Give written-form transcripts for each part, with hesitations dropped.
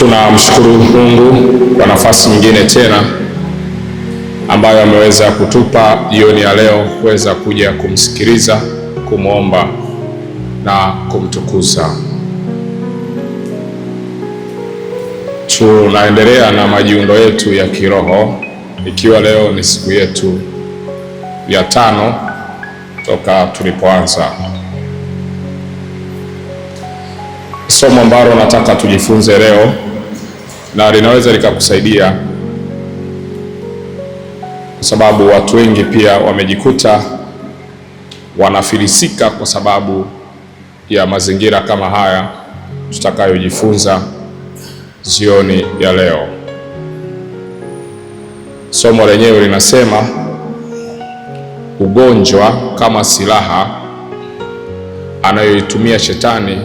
Tunamshukuru Mungu kwa nafasi nyingine tena ambayo ameweza kutupa jioni ya leo kuweza kuja kumsikiliza, kumwomba na kumtukuza. Tunaendelea na majiundo yetu ya kiroho, ikiwa leo ni siku yetu ya 5 toka tulipoanza. Somo ambalo nataka tujifunze leo na linaweza likakusaidia, kwa sababu watu wengi pia wamejikuta wanafilisika kwa sababu ya mazingira kama haya tutakayojifunza jioni ya leo. Somo lenyewe linasema ugonjwa kama silaha anayoitumia Shetani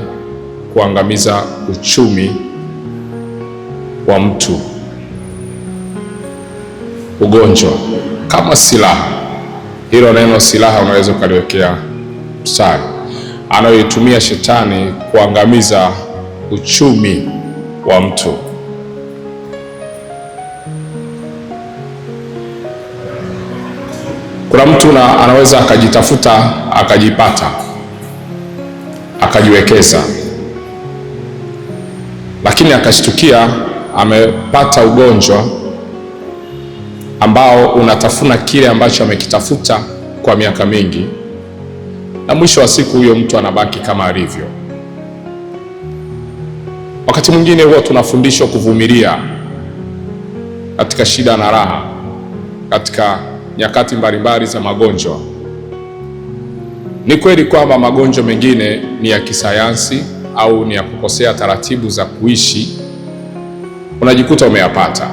kuangamiza uchumi wa mtu. Ugonjwa kama silaha, hilo neno silaha unaweza ukaliwekea mstari. Anayoitumia Shetani kuangamiza uchumi wa mtu. Kuna mtu anaweza akajitafuta, akajipata, akajiwekeza, lakini akashtukia amepata ugonjwa ambao unatafuna kile ambacho amekitafuta kwa miaka mingi, na mwisho wa siku huyo mtu anabaki kama alivyo. Wakati mwingine huwa tunafundishwa kuvumilia katika shida na raha, katika nyakati mbalimbali za magonjwa. Ni kweli kwamba magonjwa mengine ni ya kisayansi au ni ya kukosea taratibu za kuishi, unajikuta umeyapata,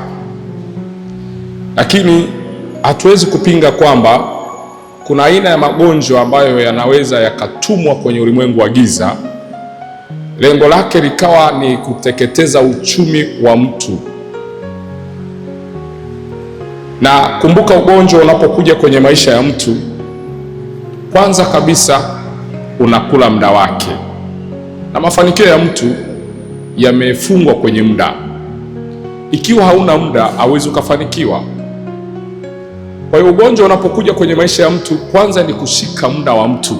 lakini hatuwezi kupinga kwamba kuna aina ya magonjwa ambayo yanaweza yakatumwa kwenye ulimwengu wa giza, lengo lake likawa ni kuteketeza uchumi wa mtu. Na kumbuka, ugonjwa unapokuja kwenye maisha ya mtu, kwanza kabisa unakula muda wake, na mafanikio ya mtu yamefungwa kwenye muda. Ikiwa hauna muda, hauwezi ukafanikiwa. Kwa hiyo ugonjwa unapokuja kwenye maisha ya mtu, kwanza ni kushika muda wa mtu.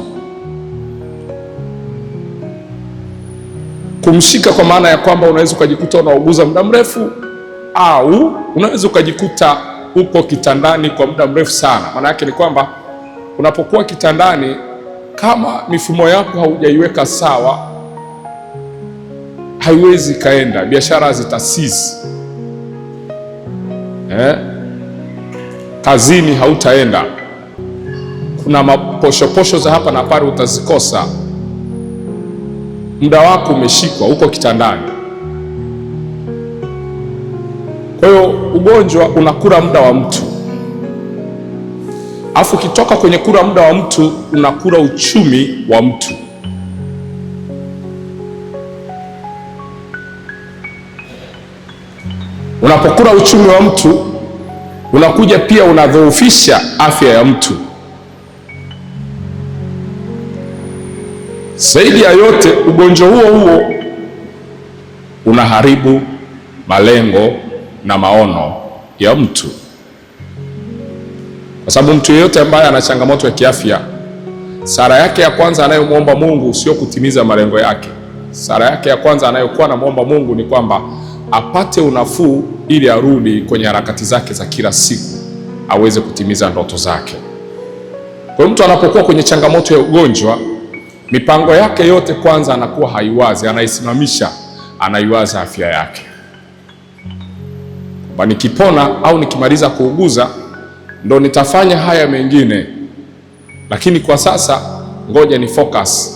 Kumshika kwa maana ya kwamba unaweza ukajikuta unauguza muda mrefu, au unaweza ukajikuta uko kitandani kwa muda mrefu sana. Maana yake ni kwamba unapokuwa kitandani, kama mifumo yako haujaiweka sawa, haiwezi kaenda, biashara zitasisi, kazini hautaenda, kuna maposhoposho za hapa na pale utazikosa. Muda wako umeshikwa, uko kitandani. Kwa hiyo ugonjwa unakula muda wa mtu, afu ukitoka kwenye kula muda wa mtu unakula uchumi wa mtu. Unapokula uchumi wa mtu, unakuja pia unadhoofisha afya ya mtu. Zaidi ya yote, ugonjwa huo unaharibu malengo na maono ya mtu, kwa sababu mtu yeyote ambaye ana changamoto ya kiafya, sala yake ya kwanza anayomwomba Mungu sio kutimiza malengo yake. Sala yake ya kwanza anayokuwa anamwomba Mungu ni kwamba apate unafuu ili arudi kwenye harakati zake za kila siku, aweze kutimiza ndoto zake. Kwa hiyo mtu anapokuwa kwenye changamoto ya ugonjwa, mipango yake yote kwanza anakuwa haiwazi, anaisimamisha, anaiwaza afya yake. Kwa nikipona au nikimaliza kuuguza ndo nitafanya haya mengine, lakini kwa sasa ngoja ni focus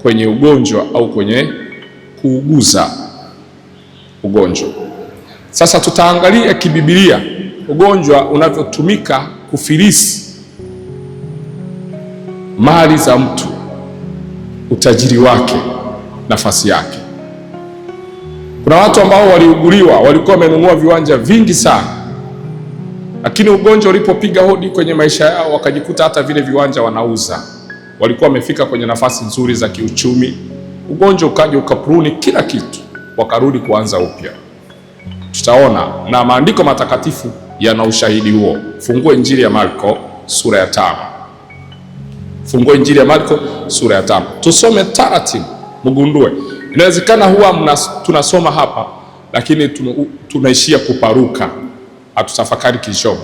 kwenye ugonjwa au kwenye kuuguza ugonjwa. Sasa tutaangalia kibibilia ugonjwa unavyotumika kufilisi mali za mtu, utajiri wake, nafasi yake. Kuna watu ambao waliuguliwa, walikuwa wamenunua viwanja vingi sana, lakini ugonjwa ulipopiga hodi kwenye maisha yao, wakajikuta hata vile viwanja wanauza. Walikuwa wamefika kwenye nafasi nzuri za kiuchumi, ugonjwa ukaja ukapuruni kila kitu, wakarudi kuanza upya. Tutaona na maandiko matakatifu yana ushahidi huo. Fungue Injili ya Marko sura ya 5. Fungue Injili ya Marko sura ya 5. Tusome taratibu, mgundue. Inawezekana huwa tunasoma hapa lakini tunaishia kuparuka, hatutafakari kishomo.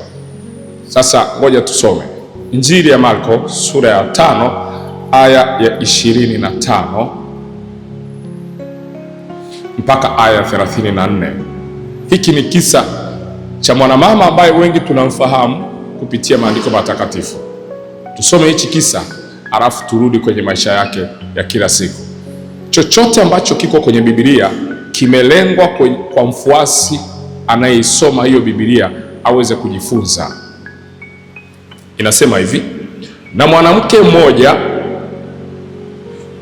Sasa ngoja tusome Injili ya Marko sura ya 5 aya ya 25 mpaka aya 34. Hiki ni kisa cha mwanamama ambaye wengi tunamfahamu kupitia maandiko matakatifu. Tusome hichi kisa alafu turudi kwenye maisha yake ya kila siku. Chochote ambacho kiko kwenye Biblia kimelengwa kwa mfuasi anayeisoma hiyo Biblia aweze kujifunza. Inasema hivi: na mwanamke mmoja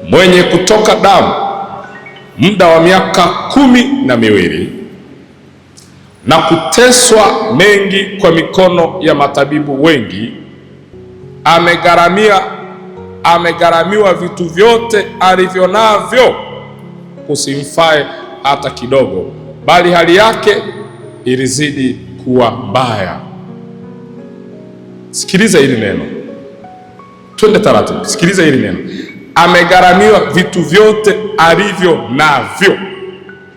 mwenye kutoka damu muda wa miaka 12 na kuteswa mengi kwa mikono ya matabibu wengi, amegharamiwa vitu vyote alivyo navyo, kusimfae hata kidogo, bali hali yake ilizidi kuwa mbaya. Sikiliza hili neno, twende taratibu. Sikiliza hili neno, amegharamiwa vitu vyote alivyo navyo,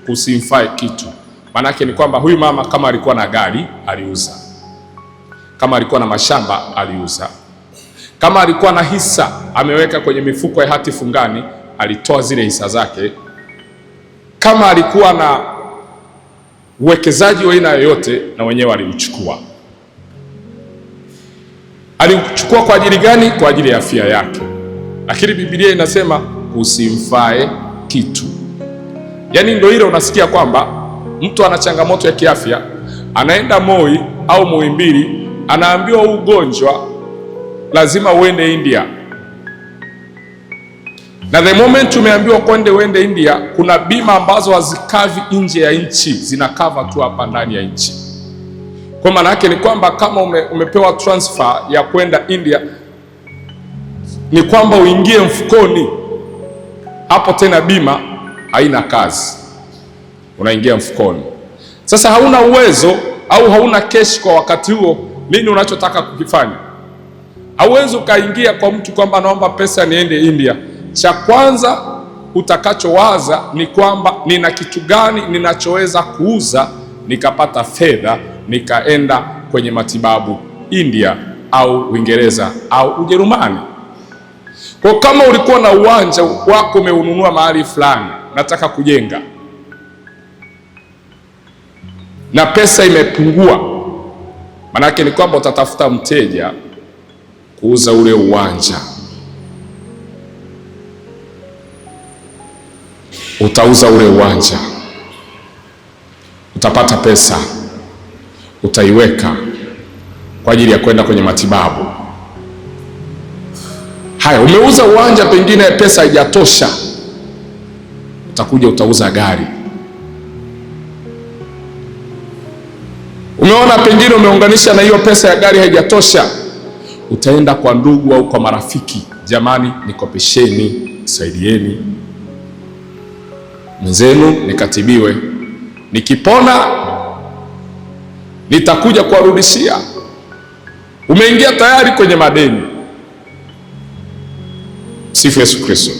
kusimfae kitu. Manake ni kwamba huyu mama kama alikuwa na gari aliuza, kama alikuwa na mashamba aliuza, kama alikuwa na hisa ameweka kwenye mifuko ya hati fungani alitoa zile hisa zake, kama alikuwa na uwekezaji wa aina yoyote na wenyewe aliuchukua. Aliuchukua kwa ajili gani? Kwa ajili ya afya yake, lakini Biblia inasema usimfae kitu. Yaani ndio ile unasikia kwamba mtu ana changamoto ya kiafya, anaenda Moi au Muhimbili, anaambiwa huu ugonjwa lazima uende India, na the moment umeambiwa uende India, kuna bima ambazo hazikavi nje ya nchi, zinakava tu hapa ndani ya nchi. Kwa maana yake ni kwamba kama umepewa transfer ya kwenda India, ni kwamba uingie mfukoni hapo, tena bima haina kazi, unaingia mfukoni. Sasa hauna uwezo au hauna cash kwa wakati huo, nini unachotaka kukifanya? Hauwezi ukaingia kwa mtu kwamba naomba pesa niende India. Cha kwanza utakachowaza ni kwamba nina kitu gani ninachoweza kuuza nikapata fedha nikaenda kwenye matibabu India au Uingereza au Ujerumani. Kwa kama ulikuwa na uwanja wako umeununua mahali fulani, nataka kujenga, na pesa imepungua, manake ni kwamba utatafuta mteja kuuza ule uwanja. Utauza ule uwanja, utapata pesa, utaiweka kwa ajili ya kwenda kwenye matibabu. Haya, umeuza uwanja, pengine pesa haijatosha, utakuja utauza gari. Umeona, pengine umeunganisha na hiyo pesa ya gari haijatosha, utaenda kwa ndugu au kwa marafiki, jamani, nikopesheni, saidieni mwenzenu nikatibiwe, nikipona nitakuja kuwarudishia. Umeingia tayari kwenye madeni. Sifu Yesu Kristo.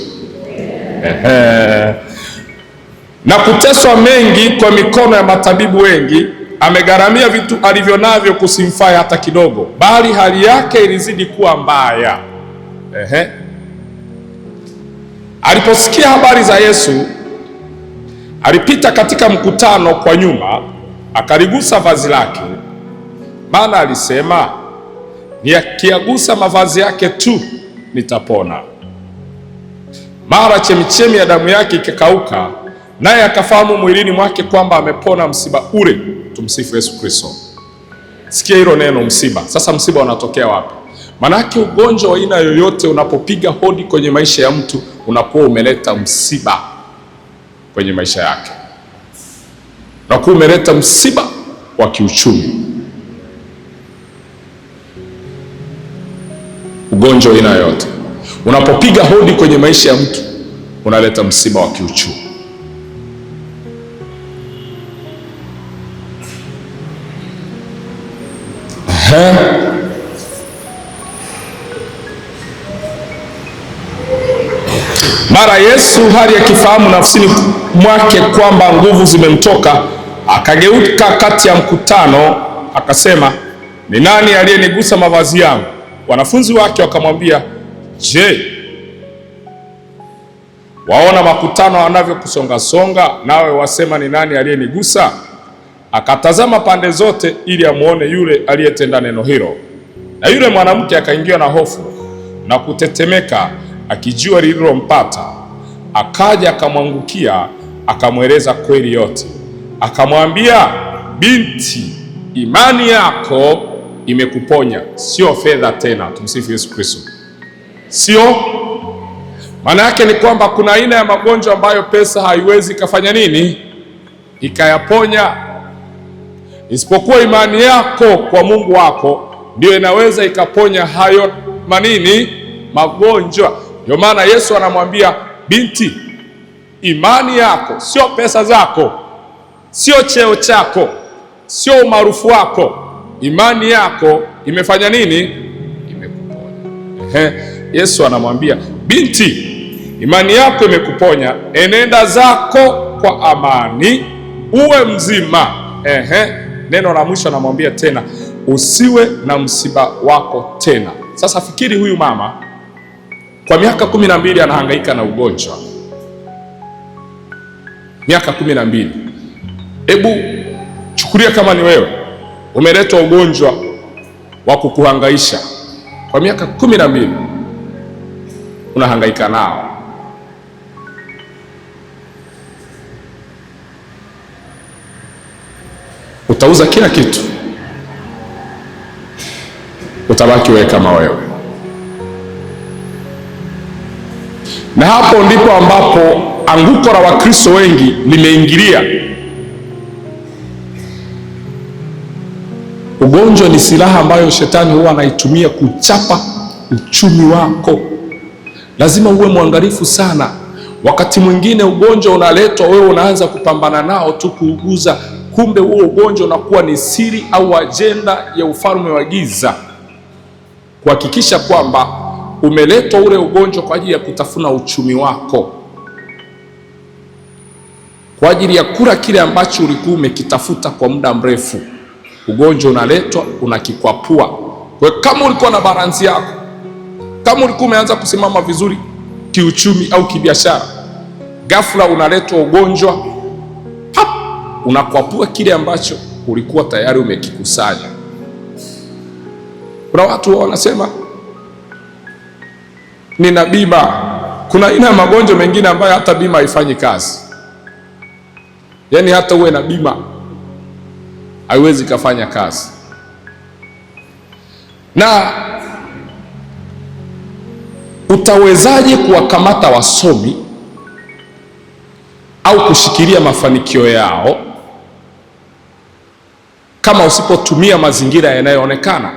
Na kuteswa mengi kwa mikono ya matabibu wengi, amegharamia vitu alivyo navyo, kusimfae hata kidogo, bali hali yake ilizidi kuwa mbaya. Aliposikia habari za Yesu, alipita katika mkutano kwa nyuma, akaligusa vazi lake, maana alisema, nikiagusa mavazi yake tu nitapona. Mara chemichemi ya damu yake ikakauka, naye akafahamu mwilini mwake kwamba amepona msiba ule. Tumsifu Yesu Kristo. Sikia hilo neno msiba. Sasa msiba unatokea wapi? Manake ugonjwa wa aina yoyote unapopiga hodi kwenye maisha ya mtu, unakuwa umeleta msiba kwenye maisha yake, unakuwa umeleta msiba wa kiuchumi. Ugonjwa wa aina yoyote unapopiga hodi kwenye maisha ya mtu, unaleta msiba wa kiuchumi. Mara Yesu hali akifahamu nafsini mwake kwamba nguvu zimemtoka, akageuka kati ya mkutano akasema, ni nani aliyenigusa mavazi yangu? Wanafunzi wake wakamwambia, je, waona makutano wanavyokusongasonga, nawe wasema ni nani aliyenigusa? Akatazama pande zote ili amuone yule aliyetenda neno hilo. Na yule mwanamke akaingiwa na hofu na kutetemeka, akijua lililompata. Akaja akamwangukia, akamweleza kweli yote. Akamwambia, binti, imani yako imekuponya. Sio fedha tena. Tumsifu Yesu Kristo. Sio maana yake ni kwamba kuna aina ya magonjwa ambayo pesa haiwezi ikafanya nini? Ikayaponya, isipokuwa imani yako kwa Mungu wako ndio inaweza ikaponya hayo magonjwa. Ndio maana Yesu anamwambia, binti, imani yako, sio pesa zako, sio cheo chako, sio umaarufu wako, imani yako imefanya nini? Imekuponya. Yesu anamwambia, binti, imani yako imekuponya, enenda zako kwa amani, uwe mzima. Neno la mwisho anamwambia tena, usiwe na msiba wako tena. Sasa fikiri, huyu mama kwa miaka 12 anahangaika na ugonjwa. Miaka 12. Hebu chukulia kama ni wewe umeletwa ugonjwa wa kukuhangaisha kwa miaka 12, unahangaika nao. Utauza kila kitu, utabaki wewe kama wewe. Na hapo ndipo ambapo anguko la Wakristo wengi limeingilia. Ugonjwa ni silaha ambayo shetani huwa anaitumia kuchapa uchumi wako. Lazima uwe mwangalifu sana. Wakati mwingine ugonjwa unaletwa, wewe unaanza kupambana nao tu kuuguza, kumbe huo ugonjwa unakuwa ni siri au ajenda ya ufalme wa giza, kuhakikisha kwamba umeletwa ule ugonjwa kwa ajili ya kutafuna uchumi wako, kwa ajili ya kula kile ambacho ulikuwa umekitafuta kwa muda mrefu. Ugonjwa unaletwa, unakikwapua. Kwa kama ulikuwa na balansi yako, kama ulikuwa umeanza kusimama vizuri kiuchumi au kibiashara, ghafla unaletwa ugonjwa, unakwapua kile ambacho ulikuwa tayari umekikusanya. Kuna watu wanasema nina bima. Kuna aina ya magonjwa mengine ambayo hata bima haifanyi kazi. Yaani hata uwe na bima haiwezi kufanya kazi. Na utawezaje kuwakamata wasomi au kushikilia mafanikio yao kama usipotumia mazingira yanayoonekana?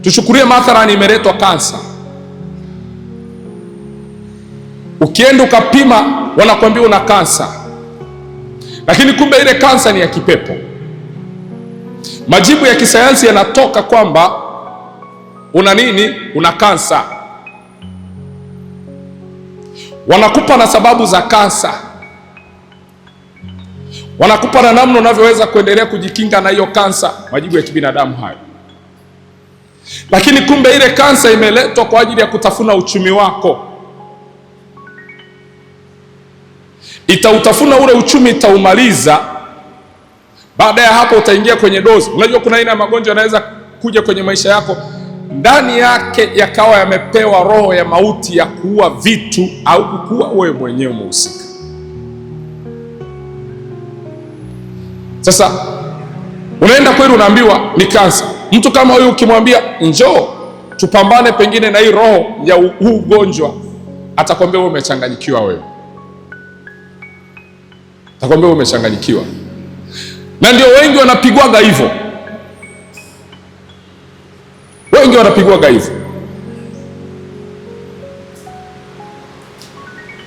Tuchukulie mathalani, imeletwa kansa. Ukienda ukapima, wanakuambia una kansa, lakini kumbe ile kansa ni ya kipepo. Majibu ya kisayansi yanatoka kwamba una nini? Una kansa. Wanakupa na sababu za kansa, wanakupa na namna unavyoweza kuendelea kujikinga na hiyo kansa, majibu ya kibinadamu hayo. Lakini kumbe ile kansa imeletwa kwa ajili ya kutafuna uchumi wako. Itautafuna ule uchumi, itaumaliza. Baada ya hapo utaingia kwenye dozi. Unajua kuna aina ya magonjwa yanaweza kuja kwenye maisha yako, ndani yake yakawa yamepewa roho ya mauti ya kuua vitu au kukua wewe mwenyewe mhusika. Sasa unaenda kweli, unaambiwa ni kansa. Mtu kama huyu ukimwambia njoo tupambane pengine na hii roho ya huu ugonjwa, atakwambia wewe umechanganyikiwa. Atakwambia wewe umechanganyikiwa. Na ndio wengi wanapigwaga hivyo. Wengi wanapigwaga hivyo.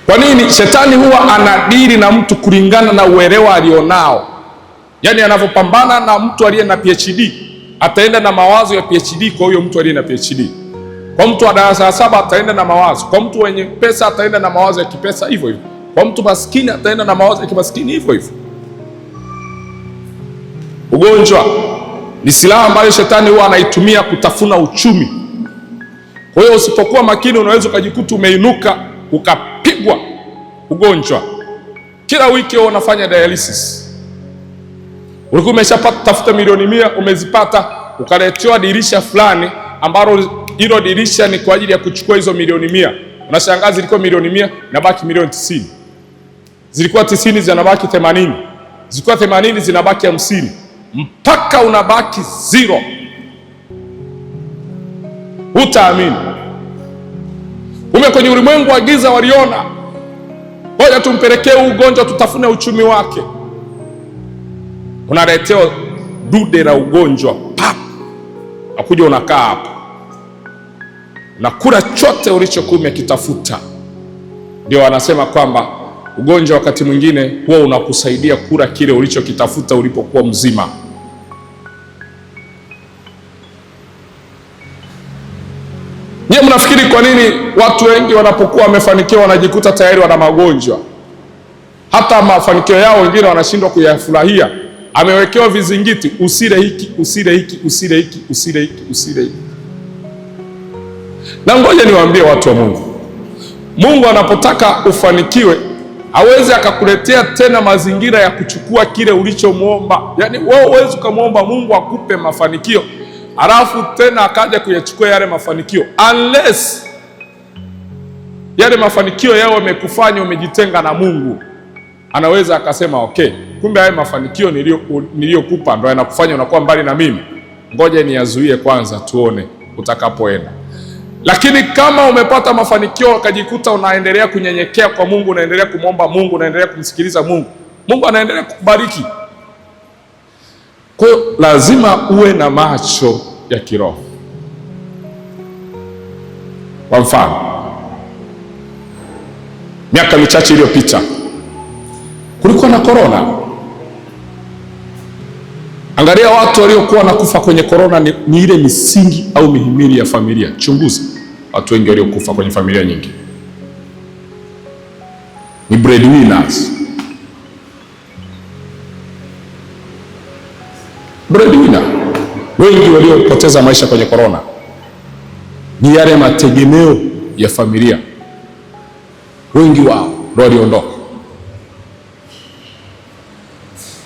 Kwa nini? Shetani huwa anadili na mtu kulingana na uelewa alionao. Yaani anavyopambana na mtu aliye na PhD, ataenda na mawazo ya PhD kwa huyo mtu aliye na PhD. Kwa mtu wa darasa la 7 ataenda na mawazo. Kwa mtu wenye pesa ataenda na mawazo ya kipesa hivyo hivyo. Kwa mtu maskini ataenda na mawazo ya kimaskini hivyo hivyo. Ugonjwa ni silaha ambayo shetani huwa anaitumia kutafuna uchumi. Kwa hiyo usipokuwa makini, unaweza ukajikuta umeinuka ukapigwa ugonjwa. Kila wiki wewe unafanya dialysis. Ulikuwa umeshapata tafuta milioni 100, umezipata, ukaletewa dirisha fulani ambalo hilo dirisha ni kwa ajili ya kuchukua hizo milioni 100. Unashangaa zilikuwa milioni 100 na baki milioni 90. Zilikuwa 90 zinabaki 80. Zilikuwa 80 zinabaki 50. Mpaka unabaki 0. Hutaamini. Kwenye ulimwengu wa giza waliona, ngoja tumpelekee huu ugonjwa tutafune uchumi wake. Unaletewa dude la ugonjwa, pap, akuja unakaa hapa na kula chote ulichokuwa umekitafuta. Ndio wanasema kwamba ugonjwa wakati mwingine huwa unakusaidia kula kile ulichokitafuta ulipokuwa mzima. Nyie mnafikiri kwa nini watu wengi wanapokuwa wamefanikiwa wanajikuta tayari wana magonjwa? Hata mafanikio yao wengine wanashindwa kuyafurahia. Amewekewa vizingiti, usile hiki, usile hiki, usile hiki, usile hiki, usile hiki. Na ngoja niwaambie watu wa Mungu, Mungu anapotaka ufanikiwe hawezi akakuletea tena mazingira ya kuchukua kile ulichomwomba. Yaani wewe huwezi ukamwomba Mungu akupe mafanikio halafu tena akaja kuyachukua yale mafanikio, unless yale mafanikio yao yamekufanya umejitenga na Mungu. Anaweza akasema okay, kumbe haya mafanikio niliyokupa ndio yanakufanya unakuwa mbali na mimi, ngoja niyazuie kwanza tuone utakapoenda. Lakini kama umepata mafanikio ukajikuta unaendelea kunyenyekea kwa Mungu, unaendelea kumwomba Mungu, unaendelea kumsikiliza Mungu, Mungu anaendelea kukubariki. Kwa hiyo lazima uwe na macho ya kiroho. Kwa mfano, miaka michache iliyopita kulikuwa na korona. Angalia watu waliokuwa wanakufa kwenye korona ni ile misingi au mihimili ya familia. Chunguza watu wengi waliokufa kwenye familia nyingi ni breadwinners. Breadwinner wengi waliopoteza maisha kwenye korona ni yale mategemeo ya familia. Wengi wao ndio waliondoka.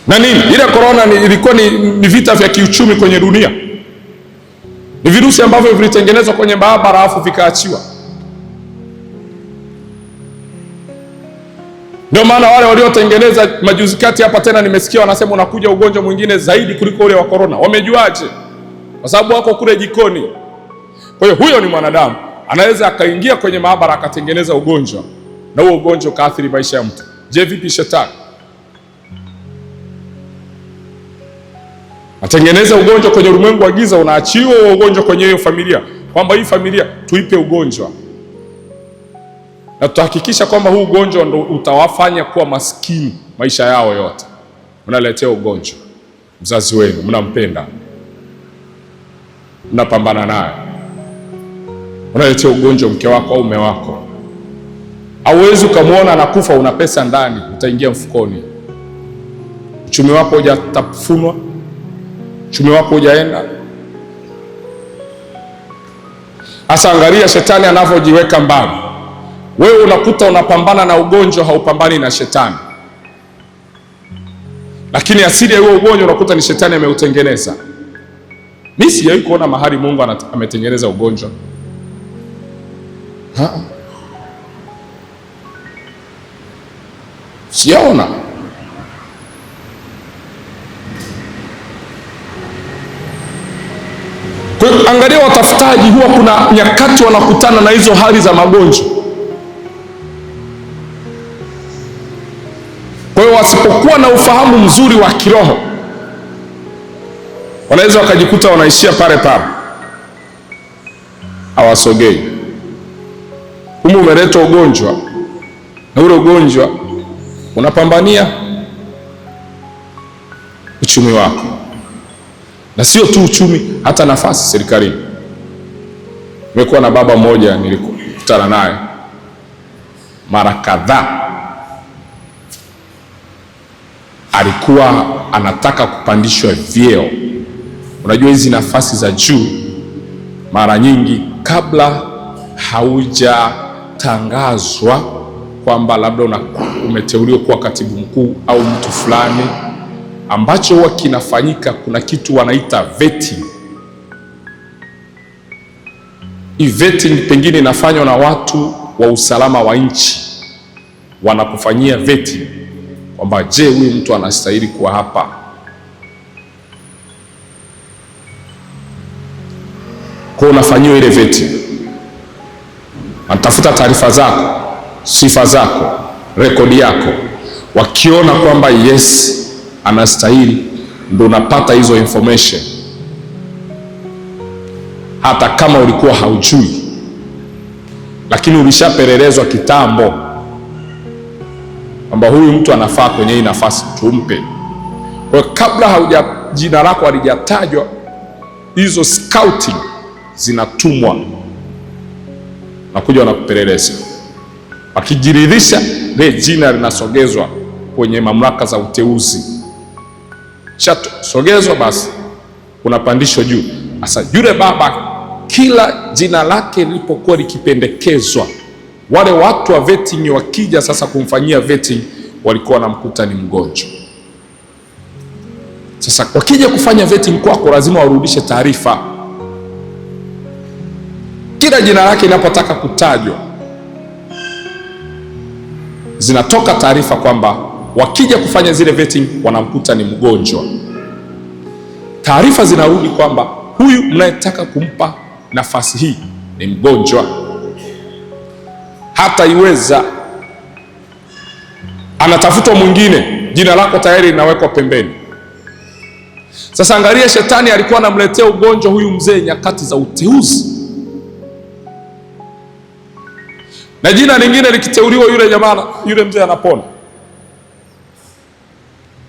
Na nini? Ile korona ilikuwa ni vita vya kiuchumi kwenye dunia. Ni virusi ambavyo vilitengenezwa kwenye maabara alafu vikaachiwa. Ndio maana wale waliotengeneza majuzi kati hapa tena nimesikia wanasema unakuja ugonjwa mwingine zaidi kuliko ule wa korona. Wamejuaje? Kwa sababu wako kule jikoni. Kwa hiyo huyo ni mwanadamu, anaweza akaingia kwenye maabara akatengeneza ugonjwa na huo ugonjwa ukaathiri maisha ya mtu. Je, vipi shetani? Atengeneza ugonjwa kwenye ulimwengu wa giza, unaachiwa huo ugonjwa kwenye hiyo familia, kwamba hii familia tuipe ugonjwa na tutahakikisha kwamba huu ugonjwa ndo utawafanya kuwa maskini maisha yao yote. Mnaletea ugonjwa mzazi wenu, mnampenda, mnapambana naye. Unaletea ugonjwa mke wako au mume wako. Hauwezi ukamwona anakufa, una pesa ndani, utaingia mfukoni. Uchumi wako hujatafunwa, uchumi wako hujaenda. Asa angalia shetani anavyojiweka mbali. Wewe unakuta unapambana na ugonjwa, haupambani na shetani. Lakini asili ya huo ugonjwa unakuta ni shetani ameutengeneza. Mimi sijawahi kuona mahali Mungu ametengeneza ugonjwa. Sijaona. Kwa hiyo angalia watafutaji, huwa kuna nyakati wanakutana na hizo hali za magonjwa. Kwa hiyo wasipokuwa na ufahamu mzuri wa kiroho, wanaweza wakajikuta wanaishia pale pale, hawasogei. Kumbe umeleta ugonjwa na ule ugonjwa unapambania uchumi wako, na sio tu uchumi, hata nafasi serikalini. Nimekuwa na baba mmoja nilikutana naye mara kadhaa, alikuwa anataka kupandishwa vyeo. Unajua hizi nafasi za juu mara nyingi kabla haujatangazwa kwamba labda umeteuliwa kuwa katibu mkuu au mtu fulani, ambacho huwa kinafanyika, kuna kitu wanaita vetting. Vetting pengine inafanywa na watu wa usalama wa nchi, wanakufanyia vetting kwamba je, huyu mtu anastahili kuwa hapa. Kwa unafanyiwa ile vetting, anatafuta taarifa zako, sifa zako, rekodi yako. Wakiona kwamba yes anastahili, ndio unapata hizo information, hata kama ulikuwa haujui, lakini ulishapelelezwa kitambo kwamba huyu mtu anafaa kwenye hii nafasi, tumpe. Kwa kabla jina lako halijatajwa, hizo scouting zinatumwa na kuja wanakupeleleza. Wakijiridhisha, ile jina linasogezwa kwenye mamlaka za uteuzi. Sogezwa basi unapandishwa juu. Sasa yule baba, kila jina lake lilipokuwa likipendekezwa, wale watu wa vetting wakija sasa kumfanyia vetting, walikuwa wanamkuta ni mgonjwa. Sasa wakija kufanya vetting kwako, lazima warudishe taarifa. Kila jina lake linapotaka kutajwa, zinatoka taarifa kwamba wakija kufanya zile vetting wanamkuta ni mgonjwa. Taarifa zinarudi kwamba huyu mnayetaka kumpa nafasi hii ni mgonjwa, hata iweza anatafutwa mwingine, jina lako tayari linawekwa pembeni. Sasa angalia, shetani alikuwa anamletea ugonjwa huyu mzee nyakati za uteuzi, na jina lingine likiteuliwa, yule jamaa, yule mzee anapona.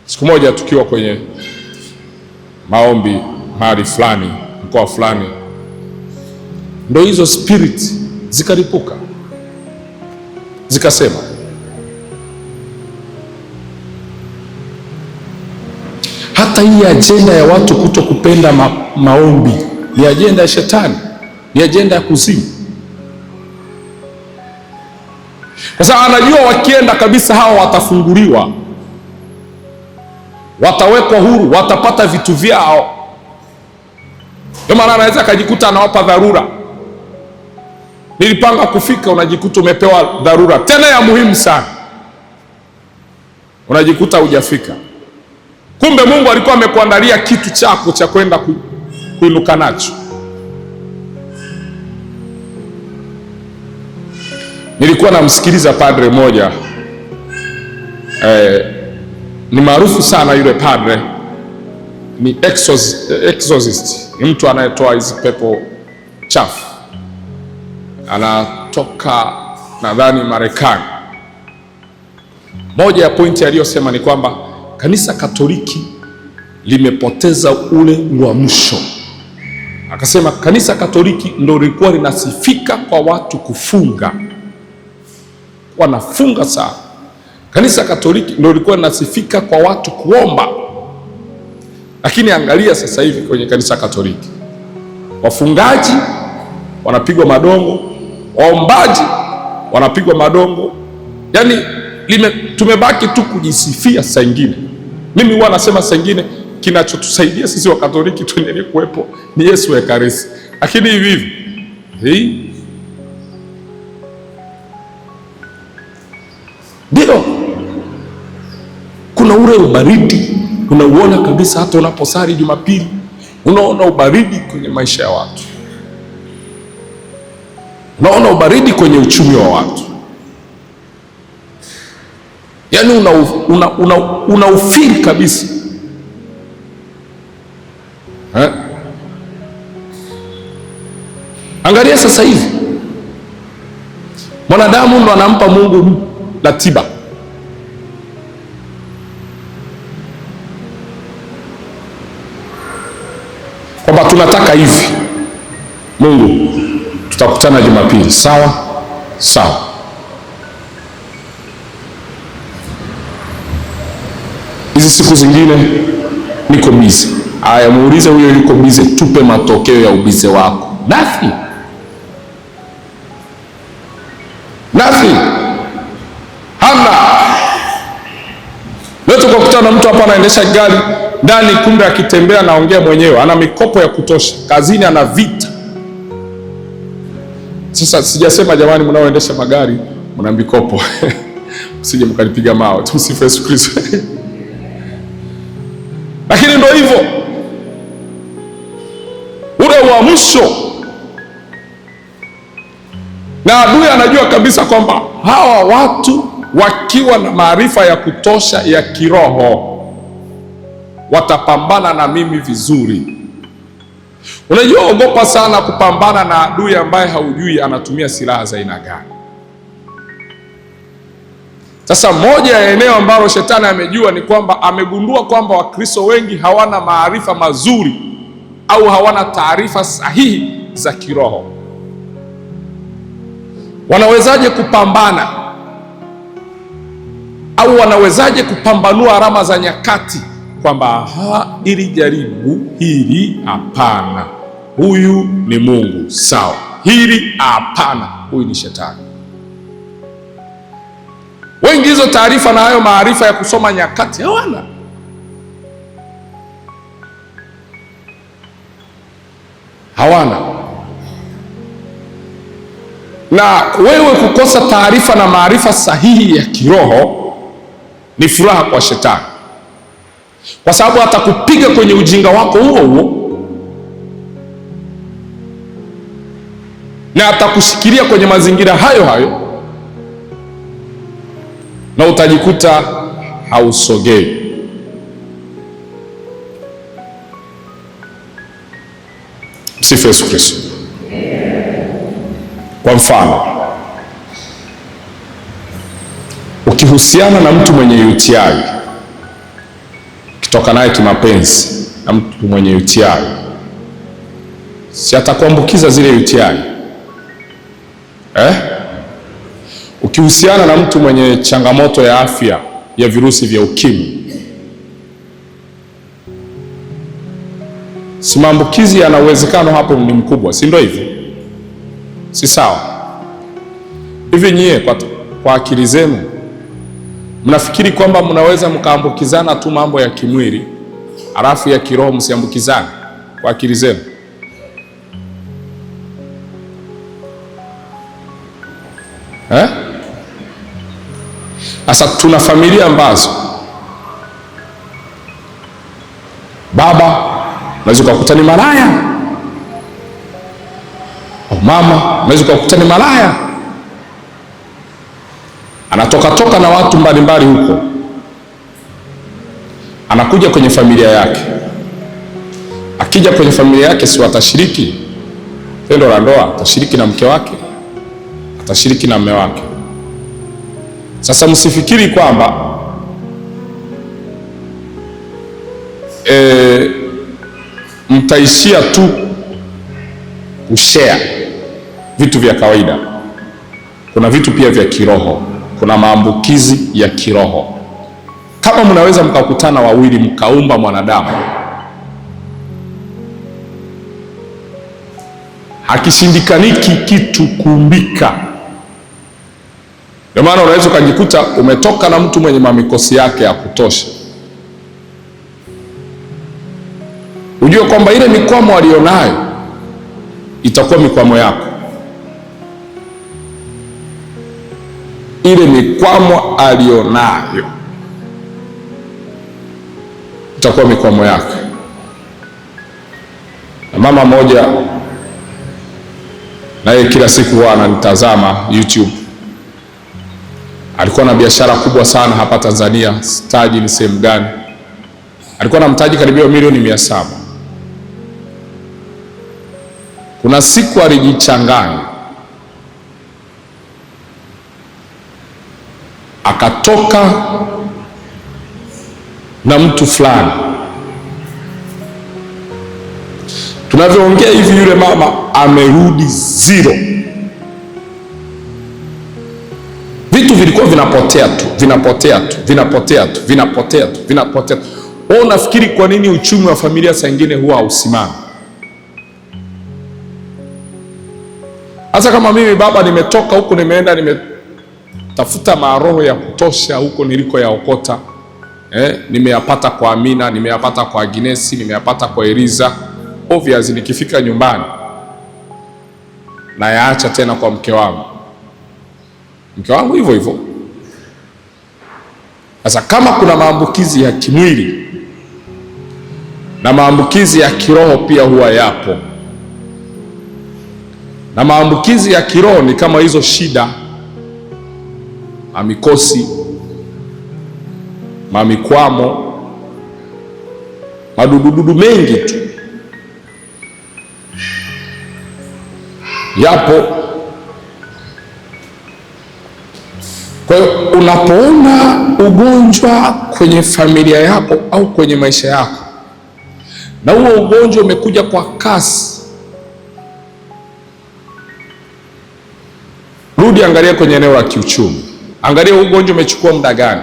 Siku moja tukiwa kwenye maombi mahali fulani, mkoa fulani, ndio hizo spirit zikalipuka, zikasema hata hii ajenda ya watu kuto kupenda maombi ni ajenda ya shetani, ni ajenda ya kuzimu. Kwa sababu anajua wakienda kabisa hawa watafunguliwa, watawekwa huru, watapata vitu vyao. Ndio maana anaweza akajikuta anawapa dharura. Nilipanga kufika, unajikuta umepewa dharura tena ya muhimu sana, unajikuta hujafika. Kumbe Mungu alikuwa amekuandalia kitu chako cha kwenda kuinuka nacho. Nilikuwa namsikiliza padre moja, ni maarufu sana yule padre, ni exorcist, ni mtu anayetoa hizi pepo chafu, anatoka nadhani Marekani. Moja ya pointi aliyosema ni kwamba kanisa Katoliki limepoteza ule uamsho. Akasema kanisa Katoliki ndio lilikuwa linasifika kwa watu kufunga, wanafunga sana. Kanisa Katoliki ndio lilikuwa linasifika kwa watu kuomba. Lakini angalia sasa hivi kwenye kanisa Katoliki, wafungaji wanapigwa madongo, waombaji wanapigwa madongo. Yaani tumebaki tu kujisifia. Saa ingine mimi huwa nasema, saa ingine kinachotusaidia sisi wa Katoliki tuendelee kuwepo ni Yesu wa Ekaristi. Lakini hivi ndio kuna ule ubaridi unauona kabisa. Hata unaposali Jumapili unaona ubaridi kwenye maisha ya watu, unaona ubaridi kwenye uchumi wa watu. Yaani unaufiri kabisa. Angalia sasa hivi mwanadamu ndo anampa Mungu ratiba. tunataka hivi. Mungu, tutakutana Jumapili, sawa sawa. Hizi siku zingine niko busy. Aya, muulize huyo yuko busy, tupe matokeo ya ubize wako. Nothing. Hamna. Leo tukakutana na mtu hapa anaendesha gari ndani, kumbe akitembea naongea mwenyewe, ana mikopo ya kutosha, kazini ana vita. Sasa sijasema jamani, mnaoendesha magari mna mikopo msije mkanipiga mawe. Tumsifu Yesu Kristo. Lakini ndio hivyo, ule uamsho, na adui anajua kabisa kwamba hawa watu wakiwa na maarifa ya kutosha ya kiroho watapambana na mimi vizuri. Unajua, ogopa sana kupambana na adui ambaye haujui anatumia silaha za aina gani. Sasa moja ya eneo ambalo shetani amejua ni kwamba amegundua kwamba Wakristo wengi hawana maarifa mazuri au hawana taarifa sahihi za kiroho. Wanawezaje kupambana au wanawezaje kupambanua alama za nyakati kwamba ili jaribu hili hapana, huyu ni Mungu, sawa, hili hapana, huyu ni shetani. Wengi hizo taarifa na hayo maarifa ya kusoma nyakati hawana. Na wewe kukosa taarifa na maarifa sahihi ya kiroho ni furaha kwa shetani, kwa sababu atakupiga kwenye ujinga wako huo huo na atakushikilia kwenye mazingira hayo hayo, na utajikuta hausogei. Msifu Yesu Kristo. Kwa mfano, ukihusiana na mtu mwenye UTI, ukitoka naye kimapenzi na mtu mwenye UTI, si atakuambukiza zile UTI? Ukihusiana na mtu mwenye changamoto ya afya ya virusi vya ukimwi, si maambukizi yana uwezekano hapo ni mkubwa, si ndio hivyo? Si sawa? Hivi nyie kwa akili zenu mnafikiri kwamba mnaweza mkaambukizana tu mambo ya kimwili halafu ya kiroho msiambukizane kwa akili zenu? Sasa tuna familia ambazo baba unaweza kukuta ni malaya, au mama unaweza kukuta ni malaya, anatoka na watu mbalimbali huko, anakuja kwenye familia yake. Akija kwenye familia yake, si watashiriki tendo la ndoa? Atashiriki na mke wake, atashiriki na mume wake. Sasa msifikiri kwamba mtaishia tu kushare vitu vya kawaida. Kuna vitu pia vya kiroho, kuna maambukizi ya kiroho. Kama mnaweza mkakutana wawili mkaumba mwanadamu, hakishindikaniki kitu kuumbika. Ndio maana unaweza ukajikuta umetoka na mtu mwenye mamikosi yake ya kutosha, ujue kwamba ile mikwamo alionayo itakuwa mikwamo yako. Ile mikwamo alionayo itakuwa mikwamo yake. Na mama moja, naye kila siku huwa ananitazama YouTube, alikuwa na biashara kubwa sana hapa Tanzania, sitaji ni sehemu gani. Alikuwa na mtaji karibia milioni 700. Kuna siku alijichanganya, akatoka na mtu fulani, Tunavyoongea hivi, yule mama amerudi zero. Vitu vilikuwa vinapotea tu, vinapotea tu, vinapotea tu, vinapotea tu, vinapotea tu. Wewe unafikiri kwa nini uchumi wa familia saa nyingine huwa hausimami? Hasa kama mimi baba, nimetoka huko, nimeenda nimetafuta maroho ya kutosha huko niliko yaokota. Nimeyapata kwa Amina, nimeyapata kwa Agnesi, nimeyapata kwa Eliza. Obviously nikifika nyumbani na yaacha tena kwa mke wangu hivyo hivyo. Sasa kama kuna maambukizi ya kimwili na maambukizi ya kiroho pia huwa yapo, na maambukizi ya kiroho ni kama hizo shida, mamikosi, mamikwamo, madudududu mengi tu yapo. Kwa hiyo unapoona ugonjwa kwenye familia yako au kwenye maisha yako, na huo ugonjwa umekuja kwa kasi, rudi angalia kwenye eneo la kiuchumi. Angalia ugonjwa umechukua muda gani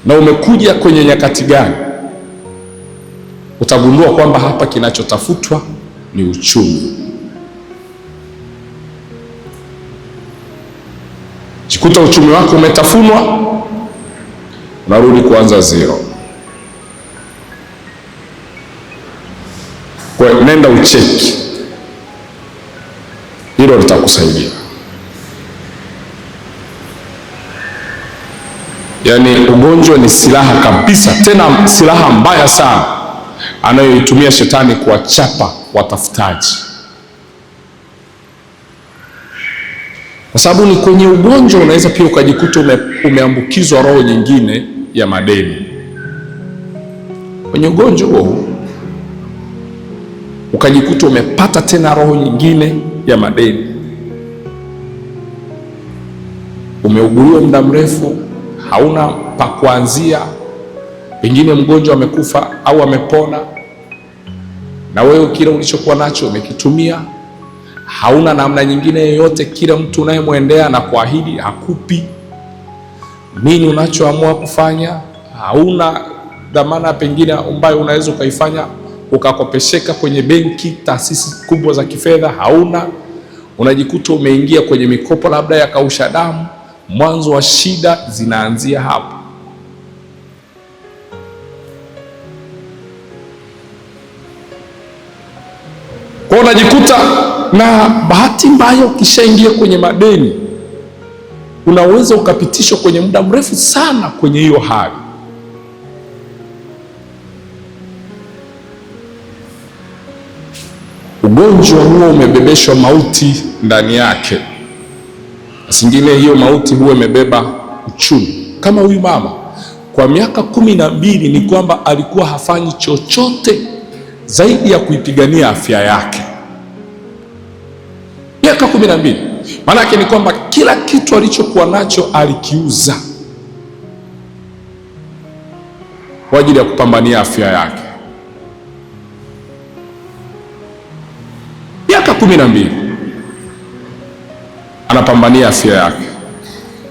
na umekuja kwenye nyakati gani. Utagundua kwamba hapa kinachotafutwa ni uchumi. Jikuta uchumi wako umetafunwa, unarudi kuanza zero. Kwa nenda ucheki, hilo litakusaidia. Yaani ugonjwa ni silaha kabisa, tena silaha mbaya sana anayoitumia shetani kuwachapa watafutaji, kwa sababu ni kwenye ugonjwa unaweza pia ukajikuta umeambukizwa roho nyingine ya madeni. Kwenye ugonjwa huo ukajikuta umepata tena roho nyingine ya madeni. Umeuguliwa muda mrefu, hauna pa kuanzia, pengine mgonjwa amekufa au amepona, na wewe kile ulichokuwa nacho umekitumia. Hauna namna nyingine yoyote, kila mtu unayemwendea na kuahidi hakupi. Nini unachoamua kufanya? Hauna dhamana pengine ambayo unaweza ukaifanya ukakopesheka kwenye benki, taasisi kubwa za kifedha, hauna. Unajikuta umeingia kwenye mikopo labda ya kausha damu. Mwanzo wa shida zinaanzia hapo. Kwa unajikuta, na bahati mbaya ukishaingia kwenye madeni unaweza ukapitishwa kwenye muda mrefu sana kwenye hiyo hali. Ugonjwa huo umebebeshwa mauti ndani yake. Singine hiyo mauti huwa imebeba uchumi. Kama huyu mama kwa miaka 12 ni kwamba alikuwa hafanyi chochote zaidi ya kuipigania afya yake. Miaka 12. Maana yake ni kwamba kila kitu alichokuwa nacho alikiuza kwa ajili ya kupambania afya yake. Miaka 12 anapambania afya yake,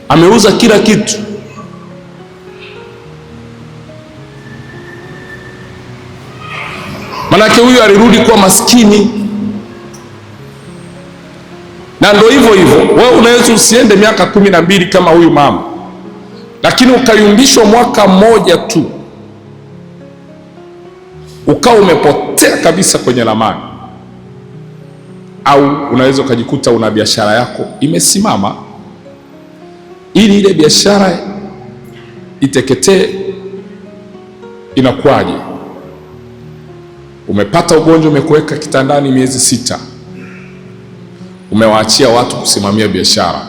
ameuza kila kitu. Manake huyu alirudi kuwa maskini. Na ndio hivyo hivyo, wewe unaweza usiende miaka 12 kama huyu mama, lakini ukayumbishwa mwaka mmoja tu ukawa umepotea kabisa kwenye ramani. Au unaweza ukajikuta una biashara yako imesimama, ili ile biashara iteketee. Inakuwaje? Umepata ugonjwa, umekuweka kitandani miezi 6, umewaachia watu kusimamia biashara,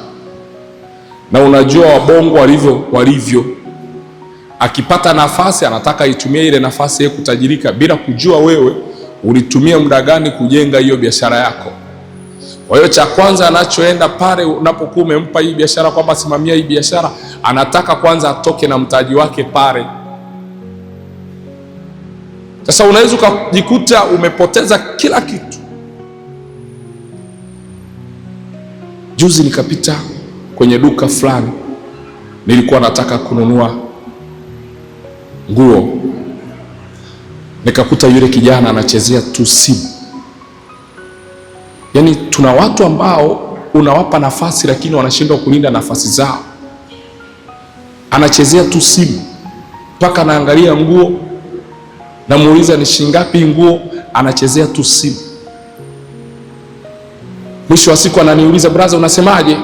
na unajua wabongo walivyo. Akipata nafasi anataka itumie ile nafasi yeye kutajirika, bila kujua wewe ulitumia muda gani kujenga hiyo biashara yako. Kwa hiyo cha kwanza anachoenda pale unapokuwa umempa hii biashara kwamba simamia hii biashara, anataka kwanza atoke na mtaji wake pale. Sasa unaweza ukajikuta umepoteza kila kitu. Juzi nikapita kwenye duka fulani, nilikuwa nataka kununua nguo, nikakuta yule kijana anachezea tu simu. Yaani tuna watu ambao unawapa nafasi lakini wanashindwa kulinda nafasi zao. Anachezea tu simu mpaka anaangalia nguo, namuuliza ni shilingi ngapi nguo, anachezea tu simu. Mwisho wa siku ananiuliza, brother unasemaje?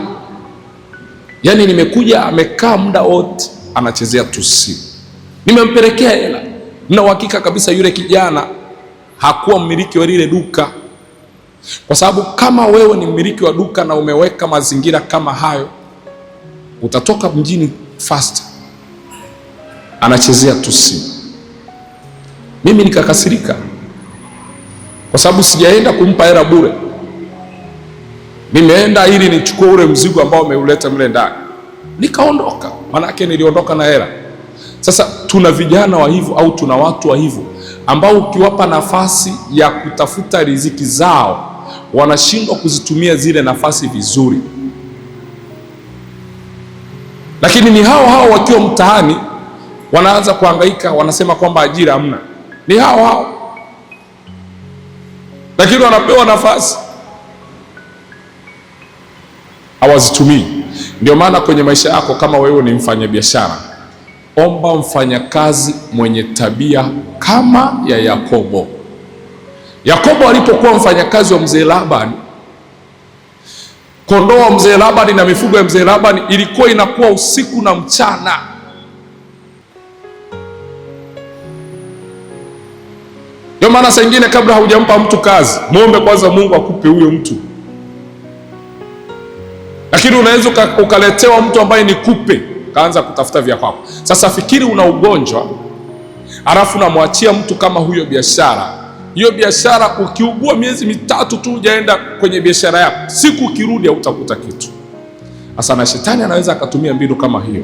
Yaani nimekuja, amekaa muda wote anachezea tu simu. Nimempelekea hela. Nina uhakika kabisa yule kijana hakuwa mmiliki wa lile duka. Kwa sababu kama wewe ni mmiliki wa duka na umeweka mazingira kama hayo, utatoka mjini fast. Anachezea tu simu. Mimi nikakasirika, kwa sababu sijaenda kumpa hela bure. Nimeenda ili nichukue ule mzigo ambao umeuleta mle ndani, nikaondoka. Maana yake niliondoka na hela. Sasa tuna vijana wa hivyo, au tuna watu wa hivyo ambao ukiwapa nafasi ya kutafuta riziki zao wanashindwa kuzitumia zile nafasi vizuri. Lakini ni hao wakiwa mtaani wanaanza kuhangaika, wanasema kwamba ajira hamna. Ni hao lakini wanapewa nafasi hawazitumii. Ndio maana kwenye maisha yako, kama wewe ni mfanyabiashara, omba mfanyakazi mwenye tabia kama ya Yakobo. Yakobo alipokuwa mfanyakazi wa mzee Labani, kondoo wa mzee Labani na mifugo ya mzee Labani ilikuwa inakuwa usiku na mchana. Ndio maana saa nyingine kabla haujampa mtu kazi, muombe kwanza Mungu akupe huyo mtu. Lakini unaweza ukaletewa mtu ambaye ni kupe, kaanza kutafuta vya kwako. Sasa fikiri una ugonjwa, alafu namwachia mtu kama huyo biashara. Hiyo biashara ukiugua miezi mitatu tu hujaenda kwenye biashara yako, siku ukirudi hautakuta kitu. Sasa na shetani anaweza akatumia mbinu kama hiyo,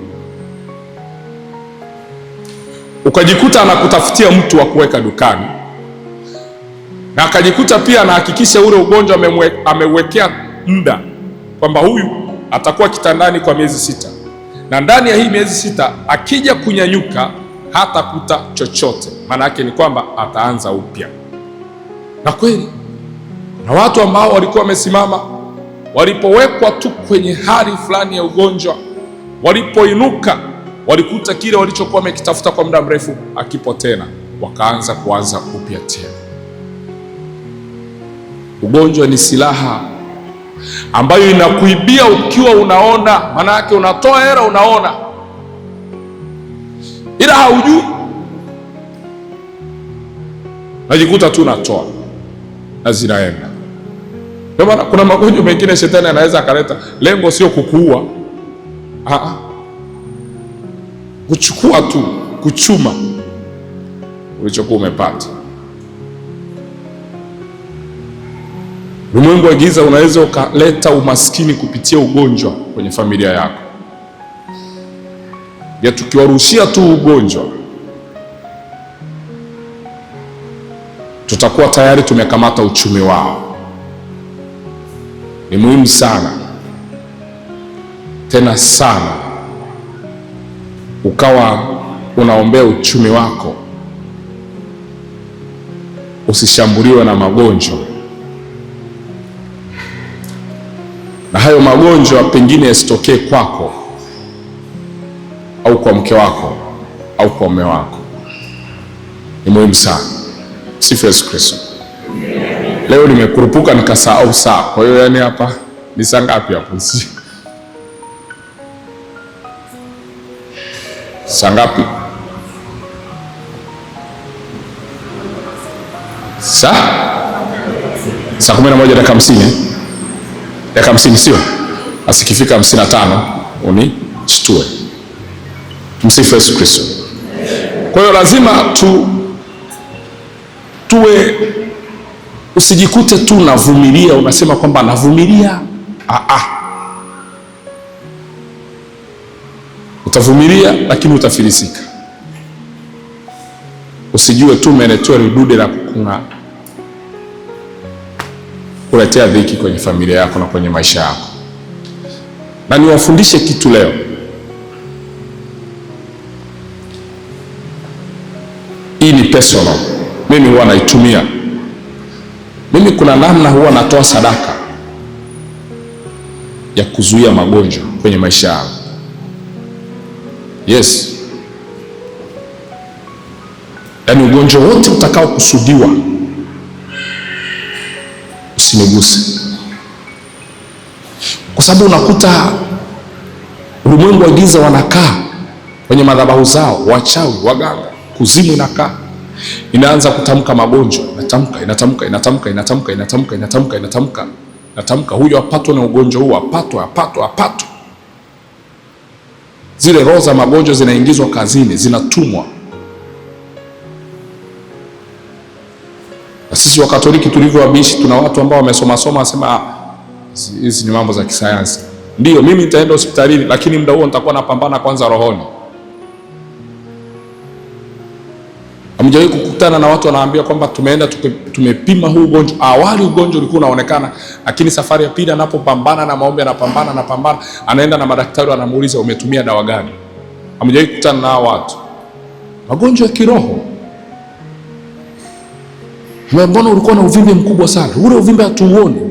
ukajikuta anakutafutia mtu wa kuweka dukani, na akajikuta pia anahakikisha ule ugonjwa ameuwekea muda kwamba huyu atakuwa kitandani kwa miezi 6, na ndani ya hii miezi 6 akija kunyanyuka hatakuta chochote. Maana yake ni kwamba ataanza upya. Na kweli na watu ambao walikuwa wamesimama, walipowekwa tu kwenye hali fulani ya ugonjwa, walipoinuka walikuta kile walichokuwa wamekitafuta kwa muda mrefu akipo tena, wakaanza upya tena. Ugonjwa ni silaha ambayo inakuibia ukiwa unaona. Maana yake unatoa hela unaona, ila haujui, najikuta tu unatoa na zinaenda. Ndio maana kuna magonjwa mengine shetani anaweza akaleta, lengo sio kukuua, kuchukua tu, kuchuma ulichokuwa umepata. Ulimwengu wa giza unaweza ukaleta umaskini kupitia ugonjwa kwenye familia yako. Ya tukiwarushia tu ugonjwa, tutakuwa tayari tumekamata uchumi wao. Ni muhimu sana tena sana ukawa unaombea uchumi wako usishambuliwe na magonjwa, na hayo magonjwa pengine yasitokee kwako au kwa mke wako au kwa mume wako. Ni muhimu sana. Sifa Yesu Kristo. Leo nimekurupuka nikasahau saa. Kwa hiyo yani hapa ni saa ngapi hapo? Saa ngapi? Saa 11 dakika 50. Dakika 50 sio? Asikifika 55 unishtue. Msifu Yesu Kristo. Kwa hiyo lazima tuwe, usijikute tu unavumilia, unasema kwamba navumilia. Utavumilia lakini utafilisika. usijue tu umeletewa lidude la kuletea dhiki kwenye familia yako na kwenye maisha yako. Na niwafundishe kitu leo. Hii ni personal, mimi huwa naitumia. Mimi kuna namna huwa natoa sadaka ya kuzuia magonjwa kwenye maisha yangu. Yes. Yaani ugonjwa wote utakao kusudiwa usiniguse. Kwa sababu unakuta ulimwengu wa giza wanakaa kwenye madhabahu zao, wachawi, waganga, kuzimu inaanza kutamka magonjwa, inatamka huyo apatwe na ugonjwa huu, apatwe. Zile roho za magonjwa zinaingizwa kazini, zinatumwa. Na sisi Wakatoliki tulivyoabishi, tuna watu ambao wamesoma wasema hizi ni mambo za kisayansi. Ndio, mimi nitaenda hospitalini, lakini muda huo nitakuwa napambana kwanza rohoni. Hamjawahi kukutana na watu wanaambia kwamba tumeenda tumepima huu ugonjwa, awali ugonjwa ulikuwa unaonekana, lakini safari ya pili anapopambana na maombi, anapambana, anaenda na madaktari wanamuuliza umetumia dawa gani? Hamjawahi kukutana na hao watu? Magonjwa ya kiroho. Mbona ulikuwa na uvimbe mkubwa sana? Ule uvimbe hatuuoni.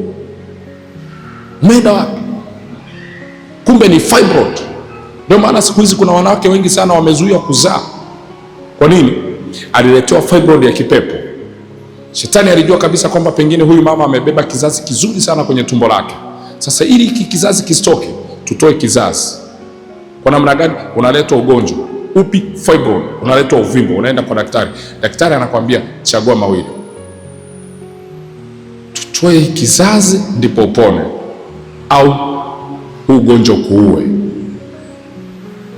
Umeenda wapi? Kumbe ni fibroid. Ndio maana siku hizi kuna wanawake wengi sana wamezuia kuzaa. Kwa nini? Aliletewa fibroid ya kipepo. Shetani alijua kabisa kwamba pengine huyu mama amebeba kizazi kizuri sana kwenye tumbo lake. Sasa ili kizazi kisitoke, tutoe kizazi. Kwa namna gani? Unaletwa ugonjwa upi? Fibroid. Unaletwa uvimbe, unaenda kwa daktari. Daktari anakuambia chagua mawili, tutoe kizazi ndipo upone, au huu ugonjwa kuue.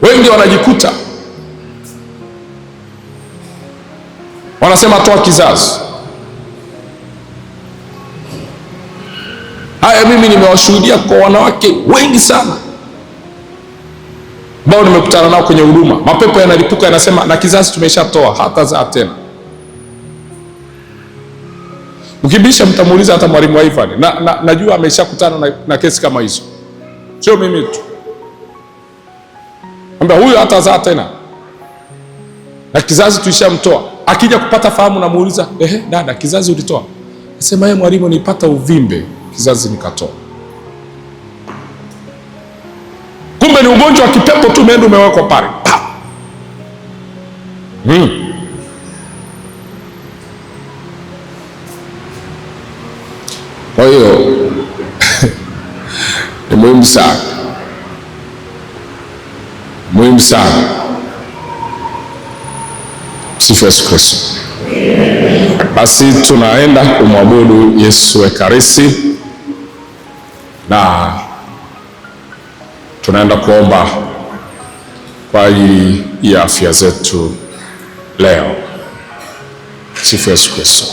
Wengi wanajikuta wanasema toa kizazi. Haya, mimi nimewashuhudia kwa wanawake wengi sana ambao nimekutana nao kwenye huduma. Mapepo yanalipuka, yanasema na kizazi tumeshatoa, hata zaa tena. Ukibisha mtamuuliza hata mwalimu wa Ivan, najua ameshakutana na kesi kama hizo. Sio mimi tu. Kwamba huyu hata zaa tena, na kizazi tulishamtoa. Akija kupata fahamu na muuliza, dada, kizazi ulitoa? Nasema yeye, mwalimu, nipata uvimbe, kizazi nikatoa. Kumbe ni ugonjwa wa kipepo tu, umeenda umewekwa pale. Kwa hiyo ni muhimu sana. Sifa Yesu Kristo. Basi tunaenda kumwabudu Yesu Ekaristi na tunaenda kuomba kwa ajili ya afya zetu leo. Sifa Yesu Kristo.